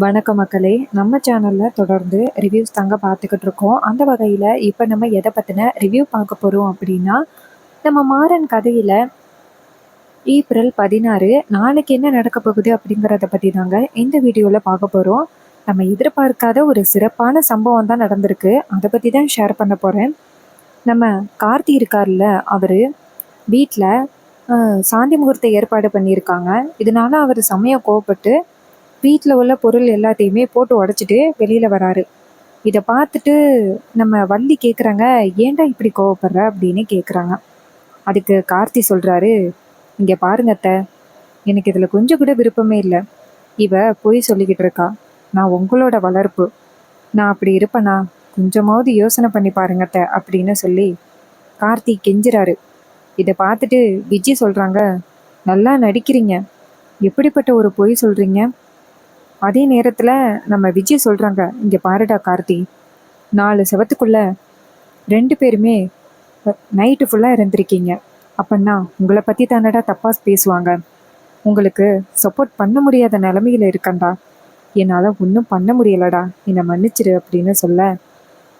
வணக்கம் மக்களே. நம்ம சேனல்ல தொடர்ந்து ரிவ்யூஸ் தாங்க பார்த்துக்கிட்டு இருக்கோம். அந்த வகையில் இப்போ நம்ம எதை பற்றின ரிவ்யூ பார்க்க போகிறோம் அப்படின்னா, நம்ம மாறன் கதையில் ஏப்ரல் 16 நாளைக்கு என்ன நடக்க போகுது அப்படிங்கிறத பற்றி தாங்க இந்த வீடியோவில் பார்க்க போகிறோம். நம்ம எதிர்பார்க்காத ஒரு சிறப்பான சம்பவம் தான் நடந்திருக்கு. அதை பற்றி தான் ஷேர் பண்ண போகிறேன். நம்ம கார்த்தி இருக்கார்ல, அவர் வீட்டில் சாந்தி முகூர்த்த ஏற்பாடு பண்ணியிருக்காங்க. இதனால அவர் செமையாக கோவப்பட்டு வீட்டில் உள்ள பொருள் எல்லாத்தையுமே போட்டு உடச்சிட்டு வெளியில் வராரு. இதை பார்த்துட்டு நம்ம வள்ளி கேட்குறாங்க, ஏன்டா இப்படி கோவப்படுற அப்படின்னு கேட்குறாங்க. அதுக்கு கார்த்தி சொல்கிறாரு, இங்கே பாருங்க அத்தை, எனக்கு இதில் கொஞ்சம் கூட விருப்பமே இல்லை. இவ பொய் சொல்லிக்கிட்டு இருக்கா. நான் உங்களோட வளர்ப்பு. நான் அப்படி இருப்பேனா? கொஞ்சமாவது யோசனை பண்ணி பாருங்க அத்தை அப்படின்னு சொல்லி கார்த்தி கெஞ்சுறாரு. இதை பார்த்துட்டு விஜி சொல்கிறாங்க, நல்லா நடிக்கிறீங்க. எப்படிப்பட்ட ஒரு பொய் சொல்கிறீங்க? அதே நேரத்தில் நம்ம விஜய் சொல்கிறாங்க, இங்கே பாருடா கார்த்தி, 4 செவத்துக்குள்ள 2 பேருமே நைட்டு ஃபுல்லாக இருந்திருக்கீங்க. அப்படின்னா உங்களை பற்றி தானடா தப்பாக பேசுவாங்க. உங்களுக்கு சப்போர்ட் பண்ண முடியாத நிலமையில இருக்கண்டா. என்னால் ஒன்றும் பண்ண முடியலடா, என்னை மன்னிச்சிரு அப்படின்னு சொல்ல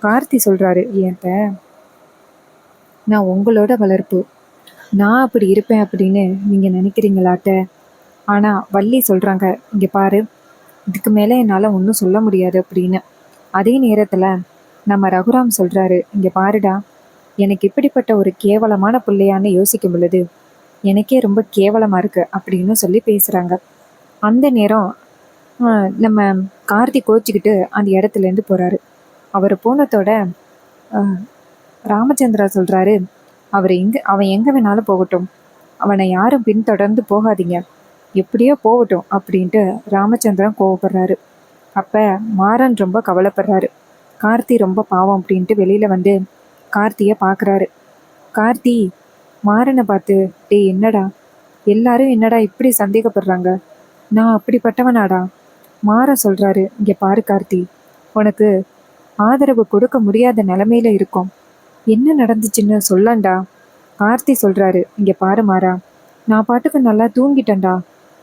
கார்த்தி சொல்கிறாரு, ஏன்ட்ட நான் உங்களோட வளர்ப்பு. நான் அப்படி இருப்பேன் அப்படின்னு நீங்கள் நினைக்கிறீங்களாட்ட? ஆனால் வள்ளி சொல்கிறாங்க, இங்கே பாரு, இதுக்கு மேலே என்னால் ஒன்றும் சொல்ல முடியாது அப்படின்னு. அதே நேரத்தில் நம்ம ரகுராம் சொல்கிறாரு, இங்கே பாருடா, எனக்கு இப்படிப்பட்ட ஒரு கேவலமான பிள்ளையான்னு யோசிக்கும் பொழுது எனக்கே ரொம்ப கேவலமாக இருக்குது அப்படின்னு சொல்லி பேசுகிறாங்க. அந்த நேரம் நம்ம கார்த்தி கோச்சிக்கிட்டு அந்த இடத்துலேருந்து போகிறாரு. அவர் போனதோட ராமச்சந்திரா சொல்கிறாரு, அவன் எங்கே வேணாலும் போகட்டும், அவனை யாரும் பின்தொடர்ந்து போகாதீங்க, எப்படியோ போகட்டும் அப்படின்ட்டு ராமச்சந்திரன் கோவப்படுறாரு. அப்போ மாறன் ரொம்ப கவலைப்படுறாரு. கார்த்தி ரொம்ப பாவம் அப்படின்ட்டு வெளியில் வந்து கார்த்தியை பார்க்குறாரு. கார்த்தி மாறனை பார்த்து, டேய் என்னடா, எல்லாரும் என்னடா இப்படி சந்தேகப்படுறாங்க, நான் அப்படிப்பட்டவனாடா? மாறன் சொல்கிறாரு, இங்கே பாரு கார்த்தி, உனக்கு ஆதரவு கொடுக்க முடியாத நிலமையில இருக்கும். என்ன நடந்துச்சுன்னு சொல்லண்டா. கார்த்தி சொல்கிறாரு, இங்கே பாரு மாறா, நான் பாட்டுக்கு நல்லா தூங்கிட்டேன்டா.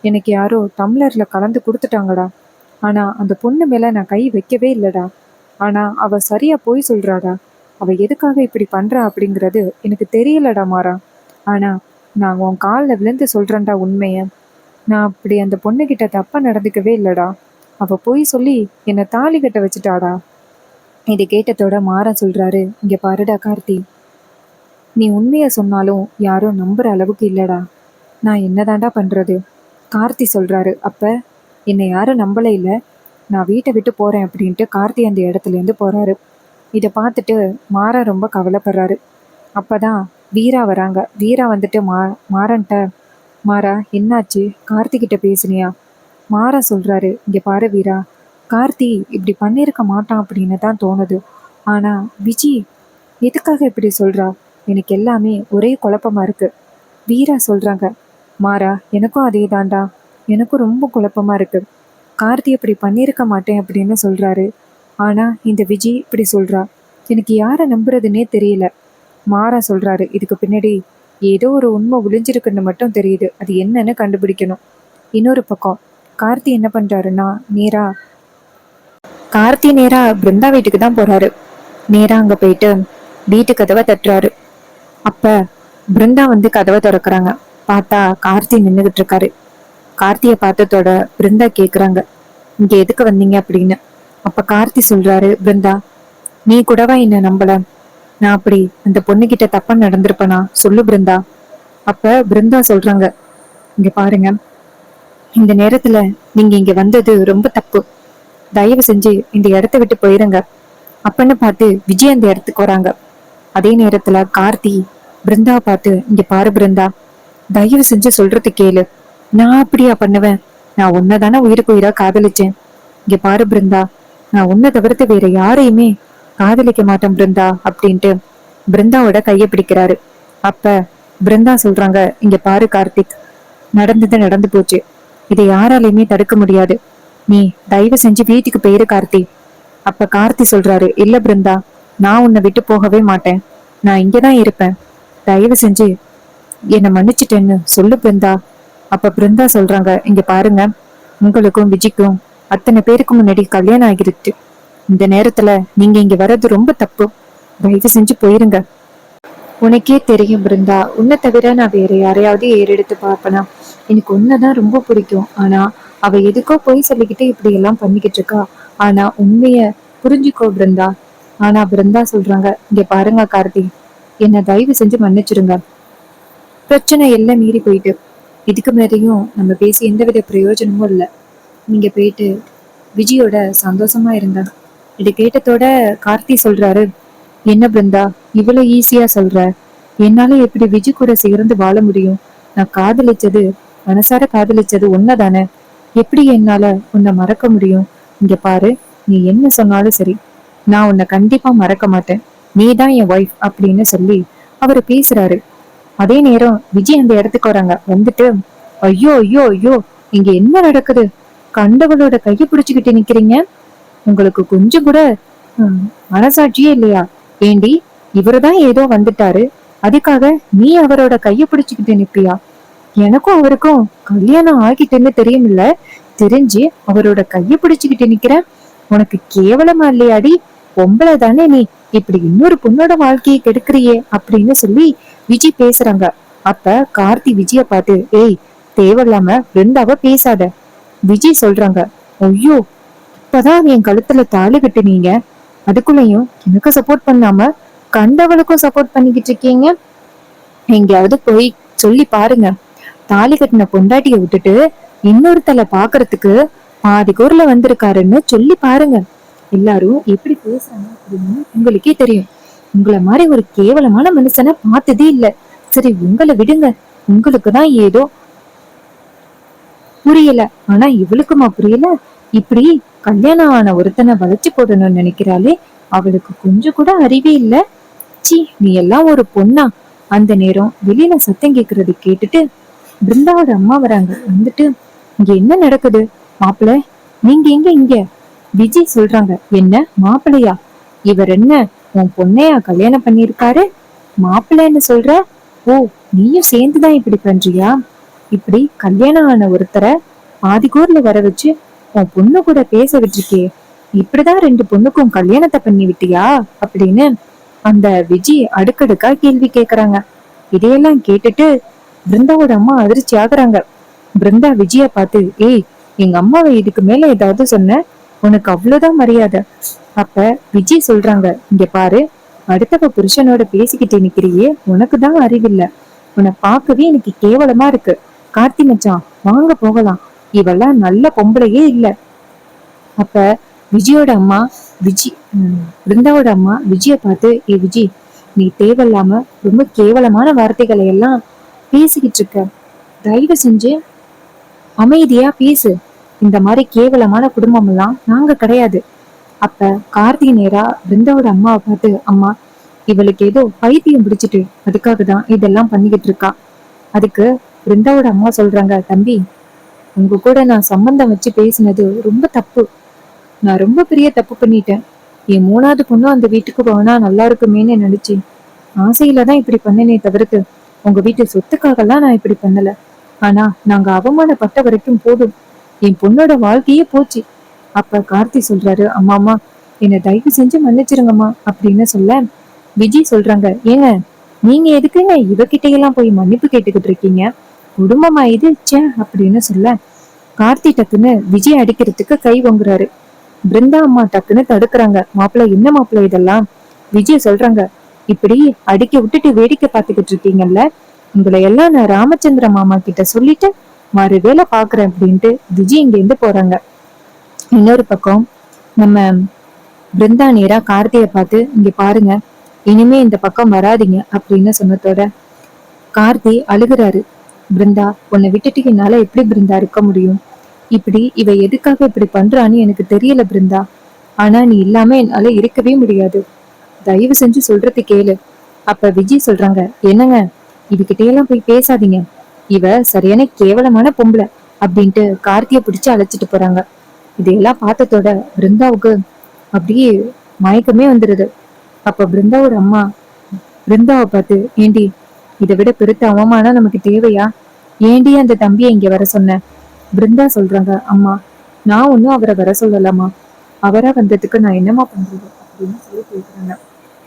எனக்கு யாரோ டம்ளரில் கலந்து கொடுத்துட்டாங்கடா. ஆனால் அந்த பொண்ணு மேலே நான் கை வைக்கவே இல்லைடா. ஆனால் அவள் சரியாக போய் சொல்கிறாடா. அவள் எதுக்காக இப்படி பண்ணுறா அப்படிங்கிறது எனக்கு தெரியலடா மாறா. ஆனால் நான் உன் காலில் விழுந்து சொல்கிறேன்டா உண்மையை. நான் அப்படி அந்த பொண்ணுக்கிட்ட தப்பாக நடந்துக்கவே இல்லைடா. அவள் போய் சொல்லி என்னை தாலி கட்ட வச்சுட்டாடா. இதை கேட்டதோட மாறன் சொல்கிறாரு, இங்கே பாருடா கார்த்தி, நீ உண்மையை சொன்னாலும் யாரும் நம்புகிற அளவுக்கு இல்லைடா. நான் என்னதாண்டா பண்ணுறது? கார்த்தி சொல்கிறாரு, அப்போ என்னை யாரும் நம்பலை இல்லை, நான் வீட்டை விட்டு போகிறேன் அப்படின்ட்டு கார்த்தி அந்த இடத்துலேருந்து போகிறாரு. இதை பார்த்துட்டு மாறன் ரொம்ப கவலைப்படுறாரு. அப்போ தான் வீரா வராங்க. வீரா வந்துட்டு மாறன்ட்ட, மாறா என்னாச்சு, கார்த்திகிட்ட பேசுனியா? மாறன் சொல்கிறாரு, இங்கே பாரு வீரா, கார்த்தி இப்படி பண்ணியிருக்க மாட்டான் அப்படின்னு தான் தோணுது. ஆனால் விஜி எதுக்காக இப்படி சொல்கிறா? எனக்கு எல்லாமே ஒரே குழப்பமாக இருக்குது. வீரா சொல்கிறாங்க, மாறா எனக்கும் அதே தாண்டா, எனக்கும் ரொம்ப குழப்பமாக இருக்குது. கார்த்தி இப்படி பண்ணியிருக்க மாட்டேன் அப்படின்னு சொல்கிறாரு. ஆனால் இந்த விஜி இப்படி சொல்கிறா. எனக்கு யாரை நம்புறதுன்னே தெரியல. மாறா சொல்கிறாரு, இதுக்கு பின்னாடி ஏதோ ஒரு உண்மை ஒளிஞ்சிருக்குன்னு மட்டும் தெரியுது, அது என்னன்னு கண்டுபிடிக்கணும். இன்னொரு பக்கம் கார்த்தி என்ன பண்ணுறாருன்னா, கார்த்தி நேராக பிருந்தா வீட்டுக்கு தான் போகிறாரு. நேராக அங்கே போயிட்டு வீட்டு கதவை தட்டுறாரு. அப்போ பிருந்தா வந்து கதவை திறக்கிறாங்க. பார்த்தா கார்த்தி நின்றுகிட்டு இருக்காரு. கார்த்தியை பார்த்ததோட பிருந்தா கேட்குறாங்க, இங்கே எதுக்கு வந்தீங்க அப்படின்னு. அப்போ கார்த்தி சொல்கிறாரு, பிருந்தா நீ கூடவா என்னை நம்பல? நான் அப்படி அந்த பொண்ணுகிட்ட தப்பா நடந்திருப்பேனா? சொல்லு பிருந்தா. அப்போ பிருந்தா சொல்கிறாங்க, இங்கே பாருங்க, இந்த நேரத்தில் நீங்கள் இங்கே வந்தது ரொம்ப தப்பு. தயவு செஞ்சு இந்த இடத்த விட்டு போயிருங்க அப்படின்னு பார்த்து விஜய் அந்த இடத்துக்கு வராங்க. அதே நேரத்தில் கார்த்தி பிருந்தாவை பார்த்து, இங்கே பாரு பிருந்தா, தயவு செஞ்சு சொல்றது கேளு. நான் அப்படியா பண்ணுவேன்? நான் உன்னதானே உயிருக்கு உயிரா காதலிச்சேன். இங்க பாரு பிருந்தா, நான் உன்னை தவிர்த்து வேற யாரையுமே காதலிக்க மாட்டேன் பிருந்தா அப்படின்ட்டு பிருந்தாவோட கையை பிடிக்கிறாரு. அப்ப பிருந்தா சொல்றாங்க, இங்க பாரு கார்த்திக், நடந்தது நடந்து போச்சு, இதை யாராலையுமே தடுக்க முடியாது. நீ தயவு செஞ்சு வீட்டுக்கு போயிரு கார்த்தி. அப்ப கார்த்தி சொல்றாரு, இல்ல பிருந்தா, நான் உன்னை விட்டு போகவே மாட்டேன், நான் இங்கதான் இருப்பேன், தயவு செஞ்சு என்னை மன்னிச்சிட்டேன்னு சொல்லு பிருந்தா. அப்ப பிருந்தா சொல்றாங்க, இங்க பாருங்க, உங்களுக்கும் விஜிக்கும் அத்தனை பேருக்கு முன்னாடி கல்யாணம் ஆகிருச்சு. இந்த நேரத்துல நீங்க இங்க வர்றது ரொம்ப தப்பு. தயவு செஞ்சு போயிருங்க. உனக்கே தெரியும் பிருந்தா, உன்னை தவிர நான் வேற யாரையாவது ஏறெடுத்து பார்ப்பனா? எனக்கு உன்னைதான் ரொம்ப பிடிக்கும். ஆனா அவ எதுக்கோ போய் சொல்லிக்கிட்டு இப்படி எல்லாம் பண்ணிக்கிட்டு இருக்கா. ஆனா உண்மைய புரிஞ்சுக்கோ பிருந்தா. ஆனா பிருந்தா சொல்றாங்க, இங்க பாருங்க கார்த்தி, என்ன தயவு செஞ்சு மன்னிச்சிருங்க. பிரச்சனை எல்லாம் மீறி போயிட்டு இதுக்கு மேலேயும் நம்ம பேசி எந்தவித பிரயோஜனமும் இல்லை. நீங்க போயிட்டு விஜயோட சந்தோஷமா இருங்க. இதை கேட்டதோட கார்த்தி சொல்றாரு, என்ன பிருந்தா இவ்வளவு ஈஸியா சொல்ற? என்னால எப்படி விஜய் கூட சேர்ந்து வாழ முடியும்? நான் காதலிச்சது, மனசார காதலிச்சது உன்னதானே. எப்படி என்னால உன்னை மறக்க முடியும்? இங்க பாரு, நீ என்ன சொன்னாலும் சரி, நான் உன்னை கண்டிப்பா மறக்க மாட்டேன். நீதான் என் ஒய்ஃப் அப்படின்னு சொல்லி அவரு பேசுறாரு. அதே நேரம் விஜய் அந்த இடத்துக்கு வராங்க. வந்துட்டு, ஐயோ ஐயோ ஐயோ, இங்க என்ன நடக்குது? கண்டவளோட கையை பிடிச்சுக்கிட்டு நிக்கிறீங்க. உங்களுக்கு கொஞ்சம் கூட மனசாட்சியே இல்லையா? ஏண்டி, இவருதான் ஏதோ வந்துட்டாரு, அதுக்காக நீ அவரோட கைய பிடிச்சுக்கிட்டு நிப்பியா? எனக்கும் அவருக்கும் கல்யாணம் ஆகிட்டுன்னு தெரியுமில்ல, தெரிஞ்சு அவரோட கைய பிடிச்சுக்கிட்டு நிக்கிற? உனக்கு கேவலமா இல்லையாடி? பொம்பளை தானே நீ, இப்படி இன்னொரு பொண்ணோட வாழ்க்கையை கெடுக்கிறியே அப்படின்னு சொல்லி விஜய் பேசுறாங்க. அப்ப கார்த்தி விஜய பார்த்து, ஏய், தேவையில்லாம பிருந்தாவ பேசாத. விஜய் சொல்றாங்க, ஐயோ, இப்பதான் என் கழுத்துல தாலி கட்டுனீங்க, அதுக்குள்ளயும் எனக்கு சப்போர்ட் பண்ணாம கண்டவளுக்கும் சப்போர்ட் பண்ணிக்கிட்டு இருக்கீங்க. எங்கேயாவது போய் சொல்லி பாருங்க. தாலி கட்டின பொண்டாட்டிய விட்டுட்டு இன்னொருத்தல பாக்குறதுக்கு பாதி கூர்ல வந்திருக்காருன்னு சொல்லி பாருங்க. எல்லாரும் எப்படி பேசுறாங்க அப்படின்னு உங்களுக்கே தெரியும். உங்களை மாதிரி ஒரு கேவலமான மனுஷனை பார்த்ததே இல்ல. சரி, உங்களை விடுங்க. உங்களுக்குதான் ஏதோ புரியல. ஆனா இவளுக்குமா புரியல? இப்படி கல்யாணம் ஆன ஒருத்தனை வளைச்சு போடணும்னு நினைக்கிறாளே, அவளுக்கு கொஞ்சம் கூட அறிவே இல்ல. சி, நீ எல்லாம் ஒரு பொண்ணா? அந்த நேரம் வெளியில சத்தம் கேக்குறது கேட்டுட்டு பிருந்தாவோட அம்மா வராங்க. வந்துட்டு, இங்க என்ன நடக்குது? மாப்பிள்ள, நீங்க எங்க இங்க? விஜய் சொல்றாங்க, என்ன மாப்பிள்ளையா? இவர் என்ன உன் பொண்ணையா கல்யாணம் பண்ணிருக்காரு? மாப்பிள்ளைன்னு சொல்ற? ஓ, நீயும் சேர்ந்துதான் இப்படி பண்றியா? இப்படி கல்யாணம் ஆன ஒருத்தரை ஆதிக்கூர்ல வர வச்சு உன் பொண்ணு கூட பேச விட்டுருக்கே, இப்படிதான் ரெண்டு பொண்ணுக்கும் கல்யாணத்தை பண்ணி விட்டியா அப்படின்னு அந்த விஜய் அடுக்கடுக்கா கேள்வி கேக்குறாங்க. இதையெல்லாம் கேட்டுட்டு பிருந்தாவோட அம்மா அதிர்ச்சி ஆகுறாங்க. பிருந்தா விஜய பார்த்து, ஏய், எங்க அம்மாவை இதுக்கு மேல ஏதாவது சொன்ன உனக்கு அவ்வளவுதான் மரியாதை. அப்ப விஜய் சொல்றாங்க, இங்க பாரு, அடுத்தவ புருஷனோட பேசிக்கிட்டு நிக்கிறியே, உனக்குதான் அறிவில்ல. உன்னை பார்க்கவே எனக்கு கேவலமா இருக்கு. கார்த்தி மச்சான், வாங்க போகலாம். இவெல்லாம் நல்ல பொம்பளையே இல்ல. அப்ப விஜயோட அம்மா பிருந்தாவோட அம்மா விஜய பார்த்து, ஏ விஜய், நீ தேவையில்லாம ரொம்ப கேவலமான வார்த்தைகளை எல்லாம் பேசிக்கிட்டு இருக்க. தயவு செஞ்சு அமைதியா பேசு. இந்த மாதிரி கேவலமான குடும்பம் எல்லாம் நாங்க கிடையாது. அப்ப கார்த்தி நேரா பிருந்தாவோட அம்மாவை பார்த்து, அம்மா, இவளுக்கு ஏதோ பைத்தியம் பிடிச்சிட்டு அதுக்காக தான் இதெல்லாம் பண்ணிக்கிட்டு இருக்கா. அதுக்கு பிருந்தாவோட அம்மா சொல்றாங்க, தம்பி, உங்க கூட நான் சம்பந்தம் வச்சு பேசினது ரொம்ப தப்பு. நான் ரொம்ப பெரிய தப்பு பண்ணிட்டேன். என் மூணாவது பொண்ணும் அந்த வீட்டுக்கு போனா நல்லா இருக்குமேன்னு நினைச்சேன். ஆசையில தான் இப்படி பண்ணனே தவிர்த்து உங்க வீட்டு சொத்துக்காகலாம் நான் இப்படி பண்ணல. ஆனா நாங்க அவமானப்பட்ட வரைக்கும் போதும். என் பொண்ணோட வாழ்க்கையே போச்சு. அப்ப கார்த்தி சொல்றாரு, அம்மா அம்மா, என்னை தயவு செஞ்சு மன்னிச்சிருங்கம்மா அப்படின்னு சொல்ல விஜய் சொல்றாங்க, ஏங்க, நீங்க எதுக்குங்க இவகிட்ட எல்லாம் போய் மன்னிப்பு கேட்டுக்கிட்டு இருக்கீங்க? குடும்பமா இது ச்சே அப்படின்னு சொல்ல கார்த்தி டக்குன்னு விஜய் அடிக்கிறதுக்கு கை வாங்குறாரு. பிருந்தா அம்மா டக்குன்னு தடுக்கிறாங்க. மாப்பிள்ள, என்ன மாப்பிள்ள இதெல்லாம்? விஜய் சொல்றாங்க, இப்படி அடிக்க விட்டுட்டு வேடிக்கை பார்த்துக்கிட்டு இருக்கீங்கல்ல, உங்களை எல்லாம் நான் ராமச்சந்திர மாமா கிட்ட சொல்லிட்டு மறு வேலை பாக்குறேன் அப்படின்ட்டு விஜய் இங்க இருந்து போறாங்க. இன்னொரு பக்கம் நம்ம பிருந்தா நேரா கார்த்திய பார்த்து, இங்க பாருங்க, இனிமே இந்த பக்கம் வராதிங்க அப்படின்னு சொன்னதோட கார்த்தி அழுகுறாரு. பிருந்தா, உன்னை விட்டுட்டு என்னால எப்படி பிருந்தா இருக்க முடியும்? இப்படி இவ எதுக்காக இப்படி பண்றான்னு எனக்கு தெரியல பிருந்தா. ஆனா நீ இல்லாம என்னால இருக்கவே முடியாது. தயவு செஞ்சு சொல்றது கேளு. அப்ப விஜய் சொல்றாங்க, என்னங்க, இவகிட்டையெல்லாம் போய் பேசாதீங்க. இவ சரியான கேவலமான பொம்பளை அப்படின்ட்டு கார்த்திய பிடிச்சு அழைச்சிட்டு போறாங்க. இதையெல்லாம் பார்த்ததோட பிருந்தாவுக்கு அப்படியே மயக்கமே வந்துருது. அப்ப பிருந்தாவோட அம்மா பிருந்தாவை பார்த்து, ஏண்டி, இதை விட பெருத்த அவமானம் நமக்கு தேவையா? ஏண்டி அந்த தம்பியை இங்க வர சொன்ன? பிருந்தா சொல்றாங்க, அம்மா, நான் ஒன்றும் அவரை வர சொல்லலாமா? அவரா வந்ததுக்கு நான் என்னம்மா பண்றது அப்படின்னு சொல்லி கேட்குறாங்க.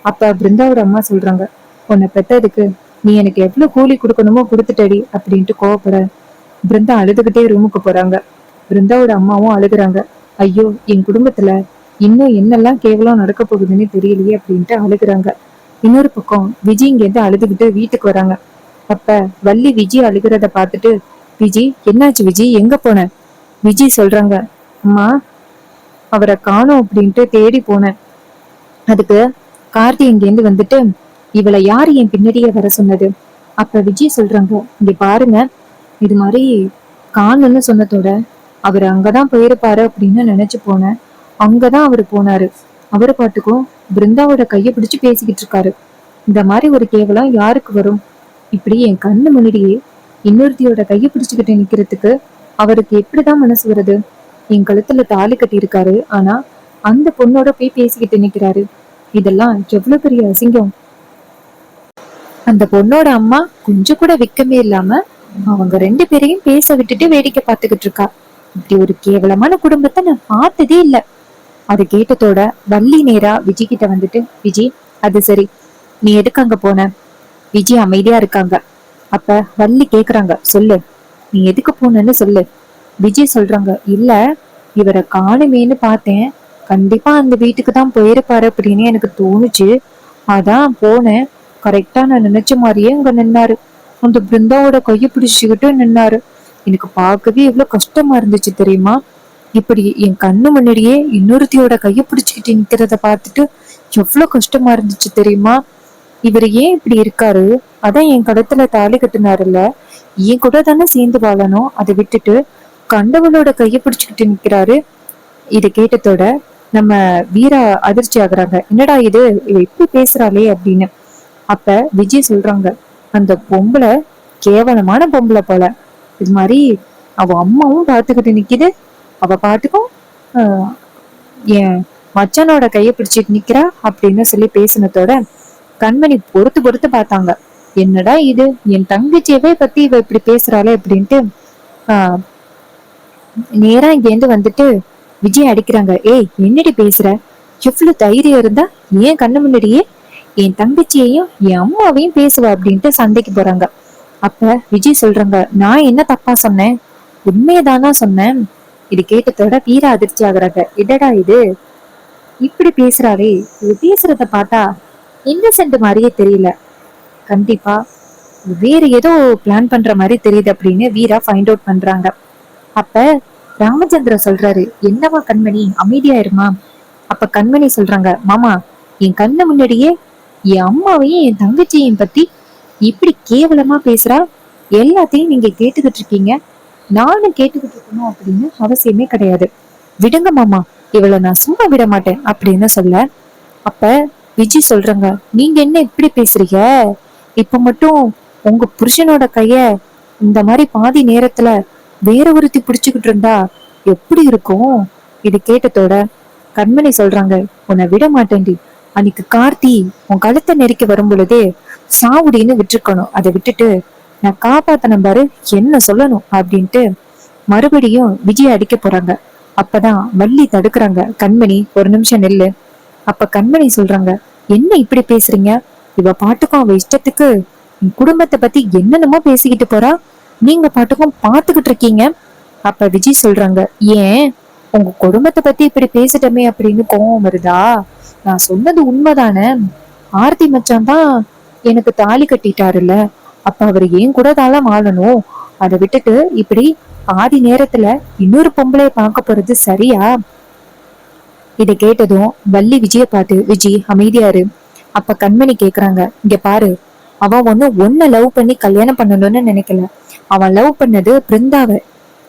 அப்ப பிருந்தாவோட அம்மா சொல்றாங்க, உன்னை பெத்ததுக்கு நீ எனக்கு எவ்வளவு கூலி கொடுக்கணுமோ கொடுத்துட்டடி அப்படின்ட்டு கோவப்பட பிருந்தா அழுதுகிட்டே ரூமுக்கு போறாங்க. பிருந்தாவோட அம்மாவும் அழுகுறாங்க. ஐயோ, என் குடும்பத்துல இன்னும் என்னெல்லாம் கேவலம் நடக்க போகுதுன்னு தெரியலையே அப்படின்ட்டு அழுகுறாங்க. இன்னொரு பக்கம் விஜய் இங்கேருந்து அழுதுகிட்டு வீட்டுக்கு வராங்க. அப்ப வள்ளி விஜய் அழுகிறத பார்த்துட்டு, விஜய் என்னாச்சு விஜய், எங்க போன? விஜய் சொல்றாங்க, அம்மா அவரை காணோம் அப்படின்ட்டு தேடி போனேன். அதுக்கு கார்த்தி இங்கேருந்து வந்துட்டு இவளை யாரு என் பின்னாடியே வர சொன்னது? அப்ப விஜய் சொல்றாங்க, இங்க பாருங்க, இது மாதிரி காணும்னு சொன்னதோட அவர் அங்கதான் போயிருப்பாரு அப்படின்னு நினைச்சு போனேன். அங்கதான் அவரு போனாரு. அவரு பாட்டுக்கும் பிருந்தாவோட கைய பிடிச்சு பேசிக்கிட்டு இருக்காரு. இந்த மாதிரி ஒரு கேவலம் யாருக்கு வரும்? இப்படி என் கண்ணு முன்னாடியே இன்னொருத்தியோட கைய பிடிச்சுக்கிட்டு நிக்கிறதுக்கு அவருக்கு எப்படிதான் மனசு வருது? என் கழுத்துல தாலி கட்டி இருக்காரு, ஆனா அந்த பொண்ணோட போய் பேசிக்கிட்டு நிக்கிறாரு. இதெல்லாம் எவ்வளவு பெரிய அசிங்கம். அந்த பொண்ணோட அம்மா கொஞ்சம் கூட வெக்கமே இல்லாம அவங்க ரெண்டு பேரையும் பேச விட்டுட்டு வேடிக்கை பார்த்துக்கிட்டு இருக்கா. இப்படி ஒரு கேவலமான குடும்பத்தை நான் பார்த்ததே இல்ல. அதை கேட்டதோட வள்ளி நேரா விஜய் கிட்ட வந்துட்டு, விஜய் அது சரி, நீ எதுக்கு அங்க போன? விஜய் அமைதியா இருக்காங்க. அப்ப வள்ளி கேக்குறாங்க, சொல்லு, நீ எதுக்கு போனன்னு சொல்லு. விஜய் சொல்றாங்க, இல்ல இவரை காணுமேன்னு பார்த்தேன், கண்டிப்பா அந்த வீட்டுக்கு தான் போயிருப்பாரு அப்படின்னு எனக்கு தோணுச்சு, அதான் போனேன். கரெக்டா நான் நினைச்ச மாதிரியே அங்க நின்னாரு. அந்த பிருந்தாவோட கைய பிடிச்சுக்கிட்டு நின்னாரு. எனக்கு பார்க்கவே எவ்வளவு கஷ்டமா இருந்துச்சு தெரியுமா? இப்படி என் கண்ணு முன்னாடியே இன்னொருத்தியோட கைய பிடிச்சுக்கிட்டு நிக்கிறத பார்த்துட்டு எவ்வளவு கஷ்டமா இருந்துச்சு தெரியுமா? இவர் ஏன் இப்படி இருக்காரு? அதான் என் கழுத்துல தாலி கட்டுனாருல்ல, என் கூட தானே சேர்ந்து வாழணும், அதை விட்டுட்டு கண்டவளோட கைய பிடிச்சுக்கிட்டு நிக்கிறாரு. இதை கேட்டதோட நம்ம வீரா அதிர்ச்சி ஆகுறாங்க. என்னடா இது, இவ இப்படி பேசுறாளே அப்படின்னு. அப்ப விஜய் சொல்றாங்க, அந்த பொம்பளை கேவலமான பொம்பளை போல. இது மாதிரி அவ அம்மாவும் பார்த்துக்கிட்டு நிக்குது, அவ பாட்டுக்கும் ஆஹ் என் மச்சானோட கைய பிடிச்சிட்டு நிக்கிறா அப்படின்னு சொல்லி பேசினதோட கண்மணி பொறுத்து பொறுத்து பார்த்தாங்க. என்னடா இது, என் தங்கச்சியவே பத்தி இவ இப்படி பேசுறாளே அப்படின்ட்டு ஆஹ் நேரா இங்கேருந்து வந்துட்டு விஜய் அடிக்கிறாங்க. ஏய் என்னடி பேசுற? எவ்வளவு தைரியம் இருந்தா ஏன் கண்ணு முன்னாடியே என் தங்கச்சியையும் என் அம்மாவையும் பேசுவ அப்படின்ட்டு சண்டைக்கு போறாங்க. அப்ப விஜய் சொல்றாங்க, நான் என்ன தப்பா சொன்னேன்? உண்மையதானா சொன்னேன். இது கேட்டதோட வீரா அதிர்ச்சி ஆகுறாங்க. என்னடா இது, இப்படி பேசுறாளே, இது பேசுறத பார்த்தா இன்னசென்ட் மாதிரியே தெரியல, கண்டிப்பா வேற ஏதோ பிளான் பண்ற மாதிரி தெரியுது அப்படின்னு வீரா ஃபைண்ட் அவுட் பண்றாங்க. அப்ப ராமச்சந்திர சொல்றாரு, என்னவா கண்மணி, அமைதியா இருமா. அப்ப கண்மணி சொல்றாங்க, மாமா என் கண்ணு முன்னாடியே என் அம்மாவையும் என் தங்கச்சியையும் பத்தி இப்படி கேவலமா பேசுறா, எல்லாத்தையும் நீங்க கேட்டுக்கிட்டு இருக்கீங்க, நானும் கேட்டுக்கிட்டு இருக்கணும் அப்படின்னு அவசியமே கிடையாது. விடுங்க மாமா, இவளை நான் சும்மா விட மாட்டேன் அப்படின்னு சொல்ல. அப்ப விஜய் சொல்றாங்க, நீங்க என்ன இப்படி பேசுறீங்க? இப்ப மட்டும் உங்க புருஷனோட கைய இந்த மாதிரி பாதி நேரத்துல வேற ஒருத்தி புடிச்சுக்கிட்டு இருந்தா எப்படி இருக்கும்? இது கேட்டதோட கண்மணி சொல்றாங்க, உன்னை விட மாட்டேன்டி. அன்னைக்கு கார்த்தி உன் கழுத்தை நெருக்கி வரும் பொழுதே சாவுடின்னு விட்டுருக்கணும், அதை விட்டுட்டு நான் காப்பாத்தன பாரு, என்ன சொல்லணும் அப்படின்ட்டு மறுபடியும் விஜய் அடிக்க போறாங்க. அப்பதான் வள்ளி தடுக்கிறாங்க. கண்மணி ஒரு நிமிஷம் நெல்லு. அப்ப கண்மணி சொல்றாங்க, என்ன இப்படி பேசுறீங்க? இவ பாட்டுக்கும் அவ இஷ்டத்துக்கு குடும்பத்தை பத்தி என்னென்னமோ பேசிக்கிட்டு போறா, நீங்க பாட்டுக்கும் பாத்துக்கிட்டு இருக்கீங்க. அப்ப விஜய் சொல்றாங்க, ஏன் உங்க குடும்பத்தை பத்தி இப்படி பேசிட்டமே அப்படின்னு கோவம் வருதா? நான் சொன்னது உண்மைதானே. ஆர்த்தி மச்சான் தான் எனக்கு தாலி கட்டிட்டாருல்ல, அப்ப அவரு ஏன் கூட தாளம் வாழணும், அதை விட்டுட்டு இப்படி பாதி நேரத்துல இன்னொரு பொம்பளைய பார்க்க போறது சரியா? இதை கேட்டதும் வள்ளி விஜய பார்த்து, விஜய் அமைதியாரு. அப்ப கண்மணி கேக்குறாங்க, இங்க பாரு, அவன் ஒன்ன லவ் பண்ணி கல்யாணம் பண்ணணும்னு நினைக்கல, அவன் லவ் பண்ணது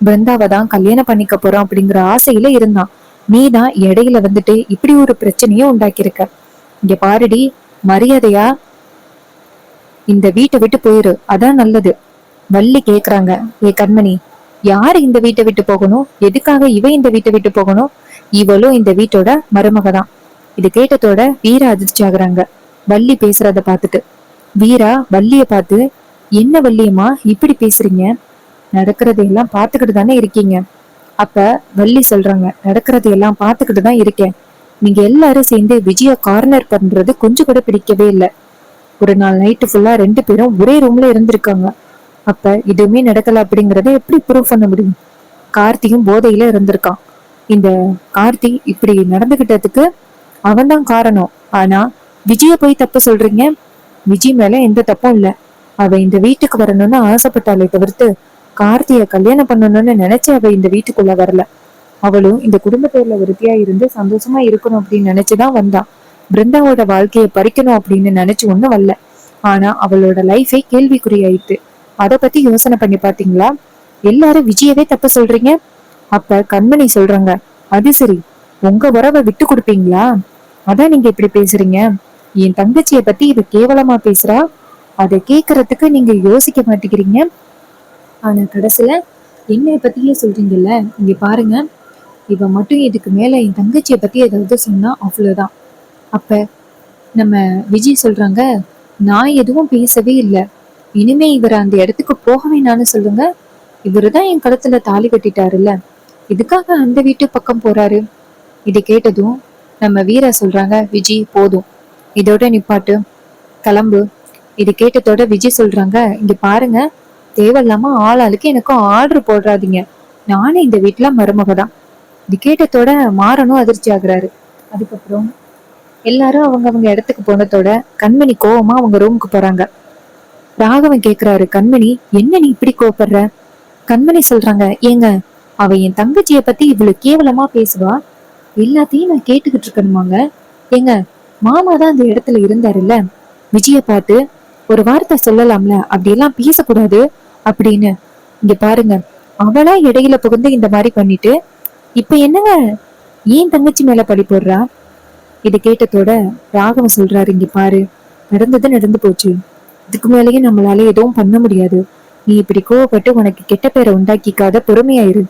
பிருந்தாவை தான் கல்யாணம் பண்ணிக்க போறான் அப்படிங்கிற ஆசையில இருந்தான். நீ தான் இடையில வந்துட்டு இப்படி ஒரு பிரச்சனையும் உண்டாக்கியிருக்க. இங்க பாருடி, மரியாதையா இந்த வீட்டை விட்டு போயிரு, அதான் நல்லது. வள்ளி கேக்குறாங்க, ஏ கண்மணி, யாரு இந்த வீட்டை விட்டு போகணும்? எதுக்காக இவ இந்த வீட்டை விட்டு போகணும்? இவளும் இந்த வீட்டோட மருமக தான். இது கேட்டதோட வீரா அதிர்ச்சி ஆகுறாங்க வள்ளி பேசுறத பார்த்துட்டு. வீரா வள்ளிய பார்த்து, என்ன வள்ளியம்மா இப்படி பேசுறீங்க? நடக்கிறதையெல்லாம் பார்த்துக்கிட்டு தானே இருக்கீங்க, அப்ப வள்ளி சொல்றாங்க, நடக்கிறது எல்லாம் பார்த்துக்கிட்டு தான் இருக்கேன். நீங்க எல்லாரும் சேர்ந்து விஜய கார்னர் பண்றது கொஞ்சம் கூட பிடிக்கவே இல்லை. ஒரு நாள் நைட்டு ஃபுல்லா 2 பேரும் ஒரே ரூம்ல இருந்திருக்காங்க. அப்ப எதுவுமே நடக்கல அப்படிங்கறத எப்படி ப்ரூவ் பண்ண முடியும்? கார்த்தியும் போதையில இருந்திருக்கான். இந்த கார்த்தி இப்படி நடந்துகிட்டதுக்கு அவன்தான் காரணம். ஆனா விஜய போய் தப்பு சொல்றீங்க? விஜய் மேல எந்த தப்பும் இல்ல. அவ இந்த வீட்டுக்கு வரணும்னு ஆசைப்பட்டாலே தவிர்த்து கார்த்திய கல்யாணம் பண்ணணும்னு நினைச்சு அவ இந்த வீட்டுக்குள்ள வரல. அவளும் இந்த குடும்பத்தோட ஒருத்தியா இருந்து சந்தோஷமா இருக்கணும் அப்படின்னு நினைச்சுதான் வந்தான். பிருந்தாவோட வாழ்க்கையை பறிக்கணும் அப்படின்னு நினைச்சு ஒண்ணும் வரல. ஆனா அவளோட லைஃபே கேள்விக்குறியாயிட்டு. அத பத்தி யோசனை பண்ணி பாத்தீங்களா? எல்லாரும் விஜயவே தப்பு சொல்றீங்க. அப்ப கண்மணி சொல்றாங்க, அது சரி, உங்க உறவை விட்டு கொடுப்பீங்களா? அதான் நீங்க இப்படி பேசுறீங்க. என் தங்கச்சிய பத்தி இவ கேவலமா பேசுறா. அதை கேக்குறதுக்கு நீங்க யோசிக்க மாட்டேங்கிறீங்க. ஆனா கடைசியில என்னைய பத்தியே சொல்றீங்கல்ல. இங்க பாருங்க, இவ மட்டும் இதுக்கு மேல என் தங்கச்சிய பத்தி ஏதாவது சொன்னா அவ்வளவுதான். அப்ப நம்ம விஜய் சொல்றாங்க, நான் எதுவும் பேசவே இல்லை. இனிமே இவர் அந்த இடத்துக்கு போக வேணான்னு சொல்லுங்க. இவருதான் என் கழுத்துல தாலி கட்டிட்டாருல்ல, இதுக்காக அந்த வீட்டு பக்கம் போறாரு. இதை கேட்டதும் நம்ம வீரா சொல்றாங்க, விஜய் போதும், இதோட நிப்பாட்டு, கிளம்பு. இது கேட்டதோட விஜய் சொல்றாங்க, இங்க பாருங்க, தேவையில்லாம ஆளாளுக்கு எனக்கும் ஆர்டர் போடுறாதீங்க. நானே இந்த வீட்டுல மருமக தான். இது கேட்டதோட மாறனும் அதிர்ச்சி ஆகுறாரு. அதுக்கப்புறம் எல்லாரும் அவங்க இடத்துக்கு போனதோட கண்மணி கோவமா அவங்க ரூமுக்கு போறாங்க. ராகவன் கேக்குறாரு, கண்மணி என்ன நீ இப்படி கோவப்படுற? கண்மணி சொல்றாங்க, ஏங்க, அவ என் தங்கச்சிய பத்தி இவ்வளவு கேவலமா பேசுவா, எல்லாத்தையும் நான் கேட்டுக்கிட்டு இருக்கணுமாங்க? ஏங்க, மாமா தான் அந்த இடத்துல இருந்தாருல்ல, விஜய பார்த்து ஒரு வார்த்தை சொல்லலாம்ல, அப்படியெல்லாம் பேசக்கூடாது அப்படின்னு. இங்க பாருங்க, அவளா இடையில புகுந்து இந்த மாதிரி பண்ணிட்டு இப்ப என்னங்க ஏன் தங்கச்சி மேல பழி போடுறா? இது கேட்டதோட ராகவன் சொல்றாரு, இங்க பாரு, நடந்தது நடந்து போச்சு. இதுக்கு மேலேயும் நம்மளால எதுவும் பண்ண முடியாது. நீ இப்படி கோவப்பட்டு உனக்கு கெட்ட பேரை உண்டாக்கிக்காத, பொறுமையாயிரு.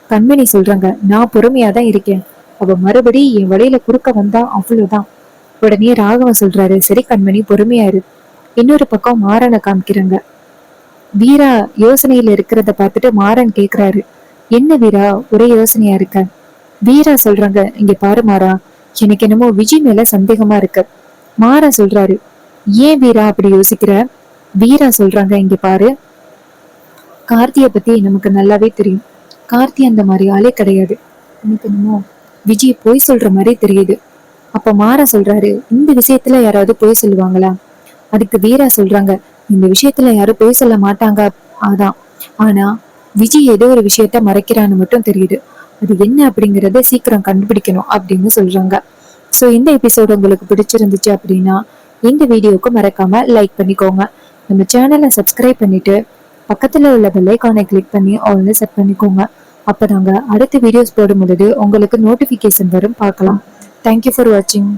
கண்மணி சொல்றாங்க, நான் பொறுமையாதான் இருக்கேன். அவ மறுபடி என் வழியில குறுக்க வந்தா அவ்வளவுதான். உடனே ராகவன் சொல்றாரு, சரி கண்மணி, பொறுமையாயிரு. இன்னொரு பக்கம் மாறனை காமிக்கிறாங்க. வீரா யோசனையில இருக்கிறத பார்த்துட்டு மாறன் கேக்குறாரு, என்ன வீரா ஒரே யோசனையா இருக்க? வீரா சொல்றாங்க, இங்க பாரு மாறா, எனக்கு என்னமோ விஜய் மேல சந்தேகமா இருக்கு. மாறா சொல்றாரு, ஏன் வீரா அப்படி யோசிக்கிற? வீரா சொல்றாங்க, இங்க பாரு, கார்த்திய பத்தி நமக்கு நல்லாவே தெரியும். கார்த்தி அந்த மாதிரி ஆளே கிடையாது. எனக்கு என்னமோ விஜய் பொய் சொல்ற மாதிரி தெரியுது. அப்ப மாறா சொல்றாரு, இந்த விஷயத்துல யாராவது பொய் சொல்லுவாங்களா? அதுக்கு வீரா சொல்றாங்க, இந்த விஷயத்துல யாரும் பொய் சொல்ல மாட்டாங்க. அதான், ஆனா விஜய் ஏதோ ஒரு விஷயத்த மறைக்கிறான்னு மட்டும் தெரியுது. அது என்ன அப்படிங்கறத சீக்கிரம் கண்டுபிடிக்கணும் அப்படின்னு சொல்றாங்க. சோ இந்த எபிசோடு உங்களுக்கு பிடிச்சிருந்துச்சு அப்படின்னா இந்த வீடியோக்கு மறக்காம லைக் பண்ணிக்கோங்க. நம்ம சேனலை சப்ஸ்கிரைப் பண்ணிட்டு பக்கத்துல உள்ள பெல் ஐகானை கிளிக் பண்ணி ஆல்னு செட் பண்ணிக்கோங்க. அப்பதாங்க அடுத்த வீடியோஸ் போடும் பொழுது உங்களுக்கு நோட்டிபிகேஷன் வரும், பார்க்கலாம். தேங்க்யூ ஃபார் வாட்சிங்.